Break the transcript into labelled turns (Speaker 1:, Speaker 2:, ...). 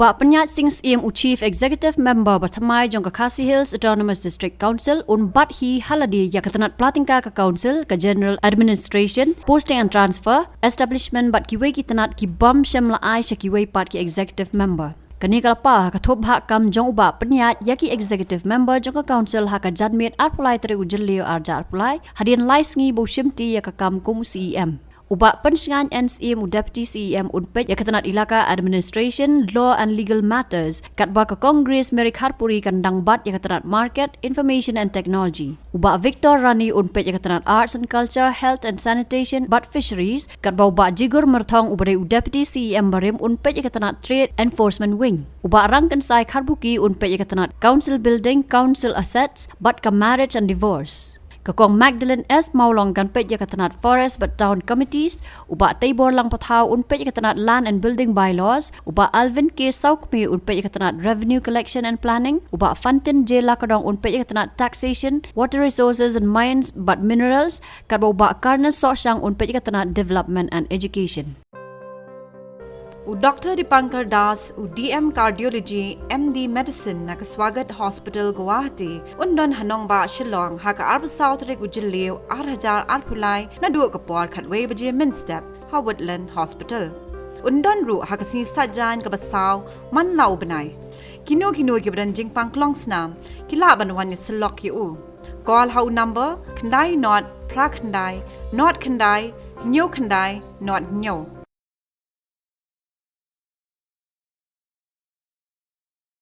Speaker 1: Ubah penyat Sing CEM Chief Executive Member bertamai jong ke Khasi Hills Autonomous District Council bat hi haladi ya ketenat platingka ke Council ke General Administration, Posting and Transfer, Establishment bat kiwe ki tenat ki bam syamla ai syakiwe pat ki Executive Member. Kini kalapa katop hak kam jong ubah penyat yaki Executive Member jong ke Council hak jadmit arpulai teri ujelio arja arpulai hadian laisengi bo syimti ya ke kam kum CEM. Ubah pensingan NCM Deputy CEM unpet ya ketenat ilaka Administration, Law and Legal Matters katba ke Congress Merik Harpuri kandang bat ya ketenat Market, Information and Technology. Ubah Victor Rani unpet ya ketenat Arts and Culture, Health and Sanitation, Bat Fisheries katba Bah Gigur merthong ubare Deputy CEM barim unpet ya ketenat Trade Enforcement Wing. Ubah Rangkan Sai Karbuki unpet ya ketenat Council Building, Council Assets, bat ke Marriage and Divorce. Kakong Magdalene S. Maulong kan pet ya ketenat Forest but Town Committees, ubah Taibor Lang Pathau unpet ya ketenat Land and Building Bylaws, ubah Alvin K. Saukmi unpet ya ketenat Revenue Collection and Planning, ubah Fantin J. Lakadong unpet ya ketenat Taxation, Water Resources and Mines but Minerals, katba ubah Karnas Sosyang unpet ya ketenat Development and Education. Dr. Dipankar Das, DM Cardiology, MD Medicine na kaswagat Hospital Guwahati, undon hanong ba Shillong haka arba South Rig ujiliw 8,000 arpulay na duwa kapor katway baje Minstep, Woodland Hospital. Undon ru haka si sadjan kabasaw manlaw banay. Kino gibran jing pangklong snam, kilaban wan ni silok yu. Call how number, kandai not, pra kandai, not kandai, nyo kandai, not nyo.